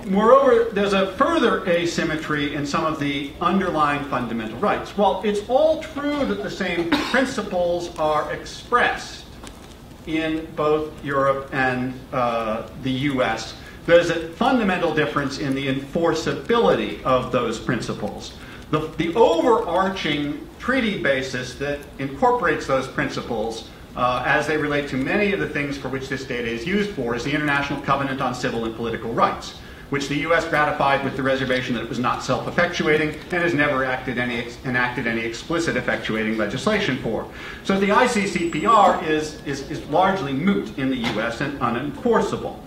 Moreover, there's a further asymmetry in some of the underlying fundamental rights. While it's all true that the same principles are expressed in both Europe and the US, there's a fundamental difference in the enforceability of those principles. The overarching treaty basis that incorporates those principles as they relate to many of the things for which this data is used for is the International Covenant on Civil and Political Rights, which the U.S. ratified with the reservation that it was not self-effectuating and has never enacted any explicit effectuating legislation for. So the ICCPR is largely moot in the U.S. and unenforceable.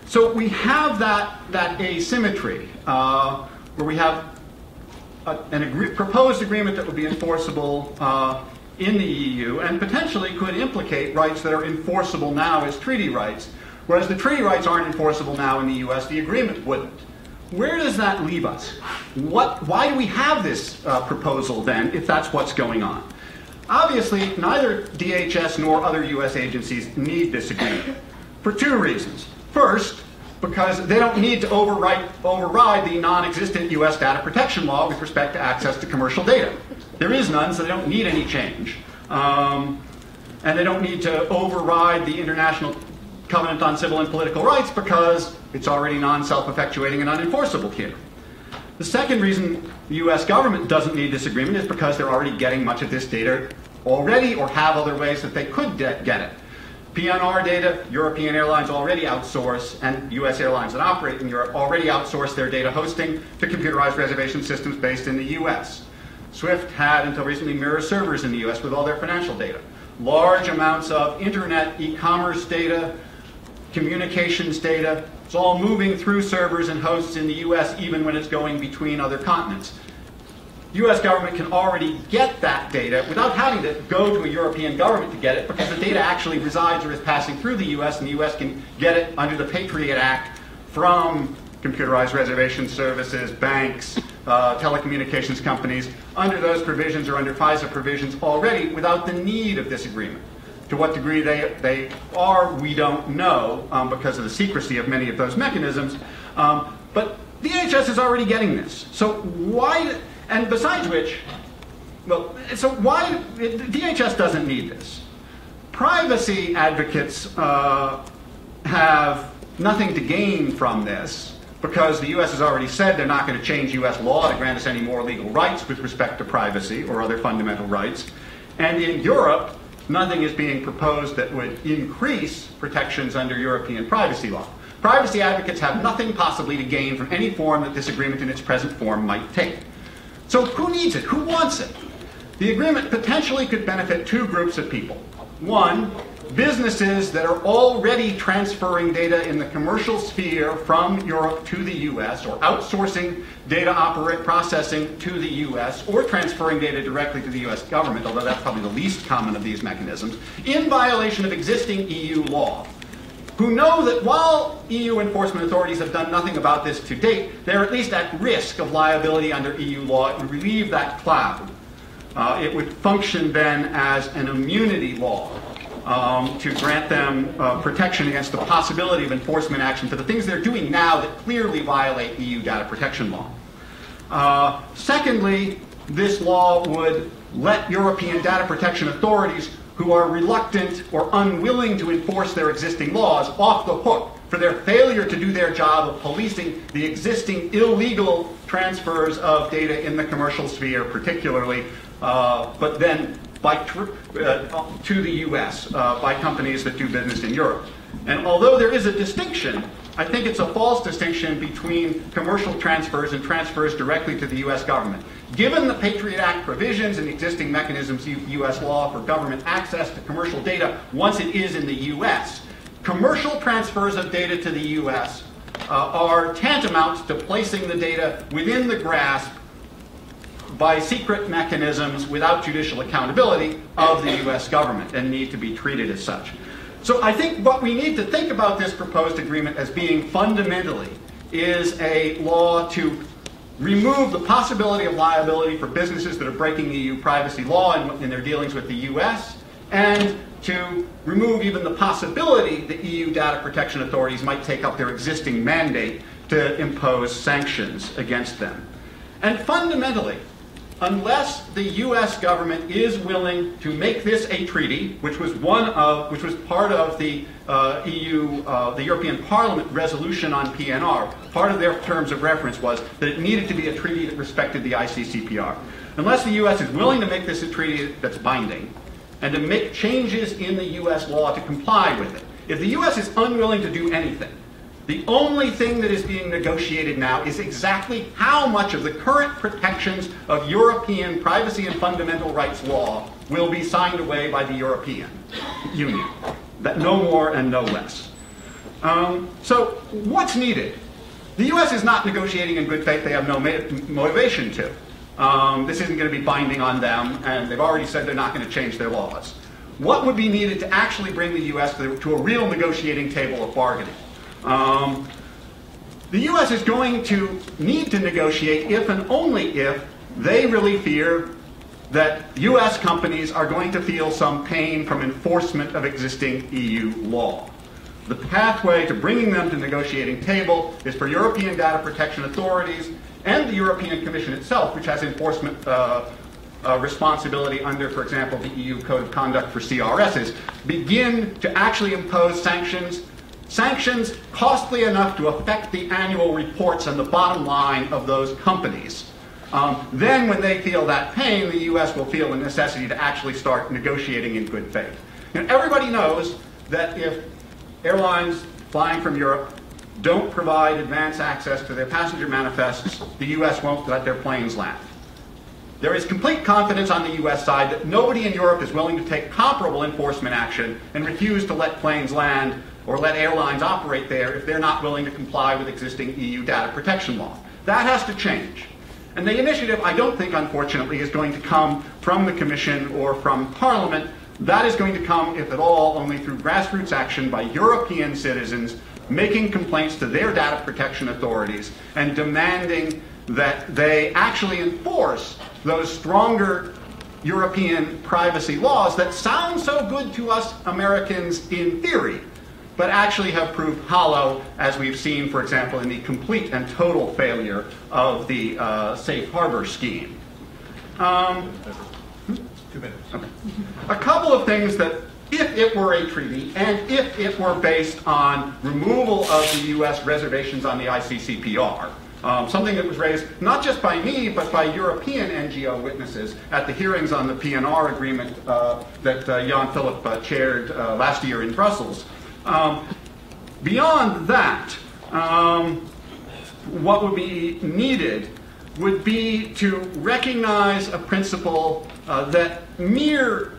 So we have that asymmetry where we have a proposed agreement that would be enforceable in the EU and potentially could implicate rights that are enforceable now as treaty rights, whereas the treaty rights aren't enforceable now in the US, the agreement wouldn't. Where does that leave us? Why do we have this proposal then, if that's what's going on? Obviously, neither DHS nor other US agencies need this agreement for two reasons. First, because they don't need to override the non-existent US data protection law with respect to access to commercial data. There is none, so they don't need any change. And they don't need to override the International Covenant on Civil and Political Rights because it's already non-self-effectuating and unenforceable here. The second reason the US government doesn't need this agreement is because they're already getting much of this data already or have other ways that they could get it. PNR data, European airlines already outsource, and US airlines that operate in Europe already outsource their data hosting to computerized reservation systems based in the US. SWIFT had, until recently, mirror servers in the US with all their financial data. Large amounts of internet, e-commerce data, communications data, it's all moving through servers and hosts in the US even when it's going between other continents. US government can already get that data without having to go to a European government to get it because the data actually resides or is passing through the US, and the US can get it under the Patriot Act from computerized reservation services, banks, telecommunications companies, under those provisions or under FISA provisions already without the need of this agreement. To what degree they are, we don't know because of the secrecy of many of those mechanisms. But DHS is already getting this. So why, and besides which, well, so why, DHS doesn't need this. Privacy advocates have nothing to gain from this because the US has already said they're not going to change US law to grant us any more legal rights with respect to privacy or other fundamental rights. And in Europe, nothing is being proposed that would increase protections under European privacy law. Privacy advocates have nothing possibly to gain from any form that this agreement in its present form might take. So who needs it? Who wants it? The agreement potentially could benefit two groups of people. One, businesses that are already transferring data in the commercial sphere from Europe to the US, or outsourcing data processing to the US, or transferring data directly to the US government, although that's probably the least common of these mechanisms, in violation of existing EU law, who know that while EU enforcement authorities have done nothing about this to date, they're at least at risk of liability under EU law. It would relieve that cloud. It would function then as an immunity law to grant them protection against the possibility of enforcement action for the things they're doing now that clearly violate EU data protection law. Secondly, this law would let European data protection authorities who are reluctant or unwilling to enforce their existing laws off the hook for their failure to do their job of policing the existing illegal transfers of data in the commercial sphere particularly, but then to the US by companies that do business in Europe. And although there is a distinction, I think it's a false distinction between commercial transfers and transfers directly to the US government. Given the Patriot Act provisions and the existing mechanisms of US law for government access to commercial data once it is in the US, commercial transfers of data to the US are tantamount to placing the data within the grasp by secret mechanisms without judicial accountability of the US government and need to be treated as such. So I think what we need to think about this proposed agreement as being fundamentally is a law to remove the possibility of liability for businesses that are breaking EU privacy law in their dealings with the US, and to remove even the possibility that EU data protection authorities might take up their existing mandate to impose sanctions against them. And fundamentally, unless the US government is willing to make this a treaty, which was part of the the European Parliament resolution on PNR, part of their terms of reference was that it needed to be a treaty that respected the ICCPR. Unless the US is willing to make this a treaty that's binding, and to make changes in the US law to comply with it, if the US is unwilling to do anything, the only thing that is being negotiated now is exactly how much of the current protections of European privacy and fundamental rights law will be signed away by the European Union. That no more and no less. So what's needed? The US is not negotiating in good faith. They have no motivation to. This isn't going to be binding on them, and they've already said they're not going to change their laws. What would be needed to actually bring the US to a real negotiating table of bargaining? The US is going to need to negotiate if and only if they really fear that US companies are going to feel some pain from enforcement of existing EU law. The pathway to bringing them to the negotiating table is for European data protection authorities and the European Commission itself, which has enforcement responsibility under, for example, the EU Code of Conduct for CRSs, begin to actually impose sanctions costly enough to affect the annual reports and the bottom line of those companies. Then when they feel that pain, the US will feel the necessity to actually start negotiating in good faith. And everybody knows that if airlines flying from Europe don't provide advance access to their passenger manifests, the US won't let their planes land. There is complete confidence on the US side that nobody in Europe is willing to take comparable enforcement action and refuse to let planes land or let airlines operate there if they're not willing to comply with existing EU data protection law. That has to change. And the initiative, I don't think, unfortunately, is going to come from the Commission or from Parliament. That is going to come, if at all, only through grassroots action by European citizens making complaints to their data protection authorities and demanding that they actually enforce those stronger European privacy laws that sound so good to us Americans in theory, but actually have proved hollow, as we've seen, for example, in the complete and total failure of the safe harbor scheme. 2 minutes. Okay. A couple of things that, if it were a treaty, and if it were based on removal of the US reservations on the ICCPR, something that was raised not just by me, but by European NGO witnesses at the hearings on the PNR agreement that Jan Philipp chaired last year in Brussels. Beyond that, what would be needed would be to recognize a principle that mere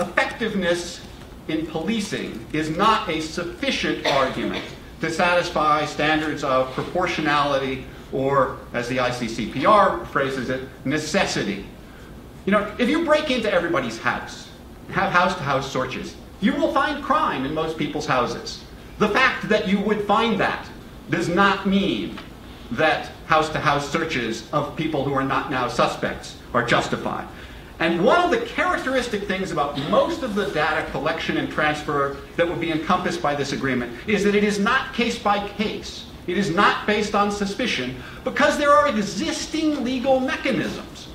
effectiveness in policing is not a sufficient argument to satisfy standards of proportionality or, as the ICCPR phrases it, necessity. You know, if you break into everybody's house, have house-to-house searches, you will find crime in most people's houses. The fact that you would find that does not mean that house-to-house searches of people who are not now suspects are justified. And one of the characteristic things about most of the data collection and transfer that would be encompassed by this agreement is that it is not case by case. It is not based on suspicion, because there are existing legal mechanisms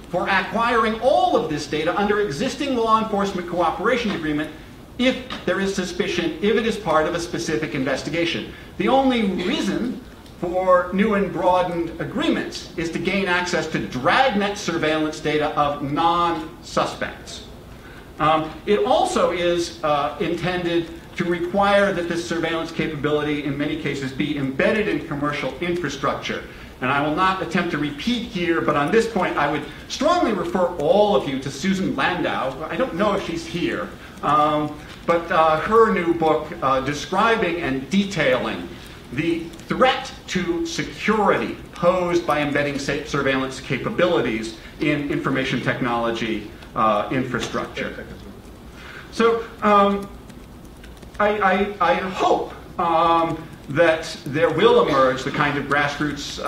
for acquiring all of this data under existing law enforcement cooperation agreement if there is suspicion, if it is part of a specific investigation. The only reason for new and broadened agreements is to gain access to dragnet surveillance data of non-suspects. It also is intended to require that this surveillance capability in many cases be embedded in commercial infrastructure. And I will not attempt to repeat here, but on this point I would strongly refer all of you to Susan Landau. I don't know if she's here, but her new book describing and detailing the threat to security posed by embedding surveillance capabilities in information technology infrastructure. So I hope that there will emerge the kind of grassroots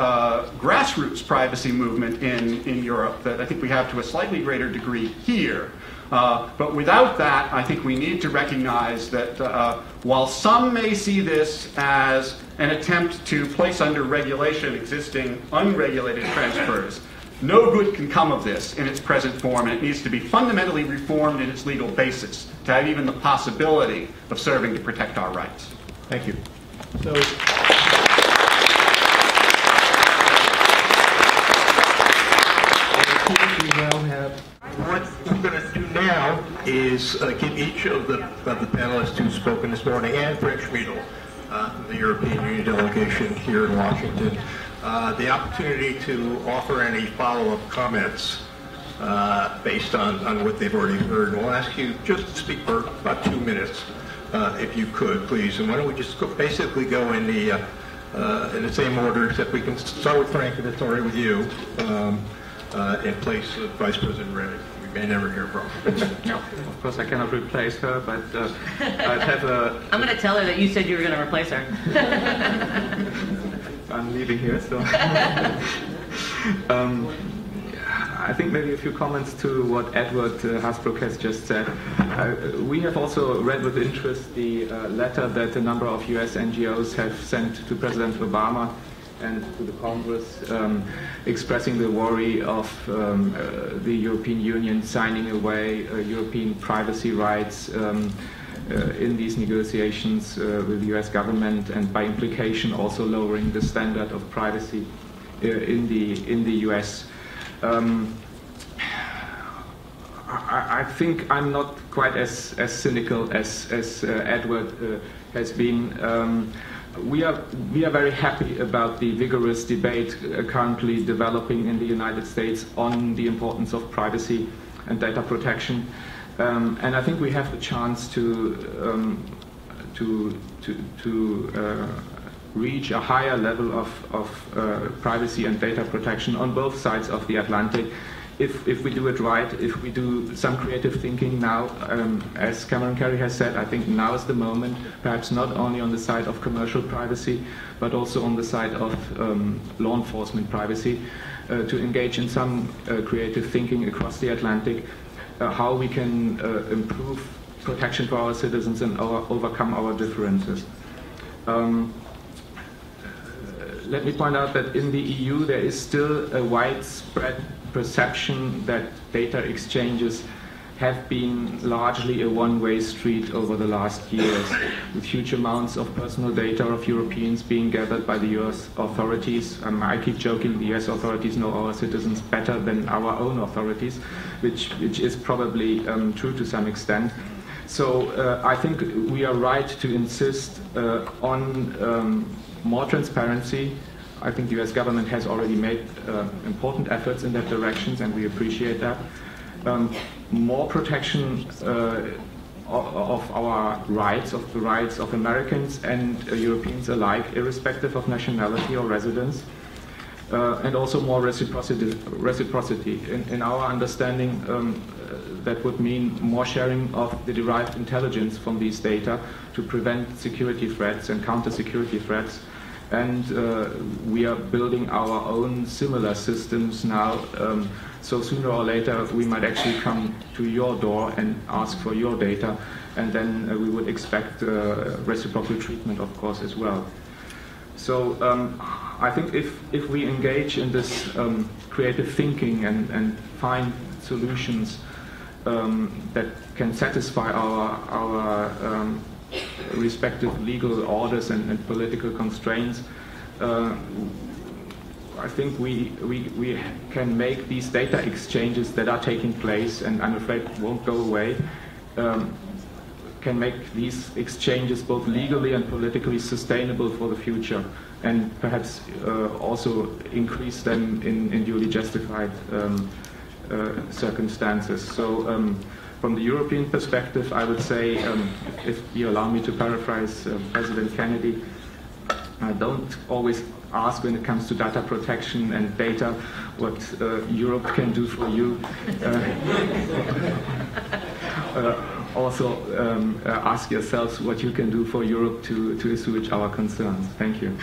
privacy movement in Europe that I think we have to a slightly greater degree here. But without that, I think we need to recognize that while some may see this as an attempt to place under regulation existing unregulated transfers, no good can come of this in its present form, and it needs to be fundamentally reformed in its legal basis to have even the possibility of serving to protect our rights. Thank you. So, we now have. What we're going to do now is give each of the panelists who've spoken this morning, and Frank Schmiedel, the European Union delegation here in Washington, the opportunity to offer any follow-up comments based on what they've already heard. And we'll ask you just to speak for about 2 minutes, if you could, please. And why don't we just basically go in the same order, except we can start with Frank, if it's all right with you, in place of Vice President Reddick. We may never hear from her. No, of course I cannot replace her, but I'd have a... I'm going to tell her that you said you were going to replace her. I'm leaving here, so... I think maybe a few comments to what Edward Hasbrook has just said. We have also read with interest the letter that a number of US NGOs have sent to President Obama and to the Congress, expressing the worry of the European Union signing away European privacy rights in these negotiations with the US government, and by implication also lowering the standard of privacy in the US. I think I'm not quite as cynical as Edward has been. We are very happy about the vigorous debate currently developing in the United States on the importance of privacy and data protection, and I think we have the chance to reach a higher level of privacy and data protection on both sides of the Atlantic. If we do it right, if we do some creative thinking now, as Cameron Carey has said, I think now is the moment, perhaps not only on the side of commercial privacy, but also on the side of law enforcement privacy, to engage in some creative thinking across the Atlantic, how we can improve protection for our citizens and overcome our differences. Let me point out that in the EU there is still a widespread perception that data exchanges have been largely a one-way street over the last years, with huge amounts of personal data of Europeans being gathered by the US authorities. I keep joking, the US authorities know our citizens better than our own authorities, which is probably true to some extent. So I think we are right to insist on more transparency. I think the US government has already made important efforts in that direction, and we appreciate that. More protection of our rights, of the rights of Americans and Europeans alike, irrespective of nationality or residence. And also more reciprocity. In our understanding, that would mean more sharing of the derived intelligence from these data to prevent security threats and counter security threats. And we are building our own similar systems now, so sooner or later we might actually come to your door and ask for your data, and then we would expect reciprocal treatment, of course, as well. So I think if we engage in this creative thinking and find solutions that can satisfy our respective legal orders and political constraints, I think we can make these data exchanges that are taking place, and I'm afraid won't go away, can make these exchanges both legally and politically sustainable for the future, and perhaps also increase them in duly justified circumstances. So from the European perspective, I would say, if you allow me to paraphrase President Kennedy, don't always ask when it comes to data protection and data what Europe can do for you. Also ask yourselves what you can do for Europe to assuage our concerns. Thank you.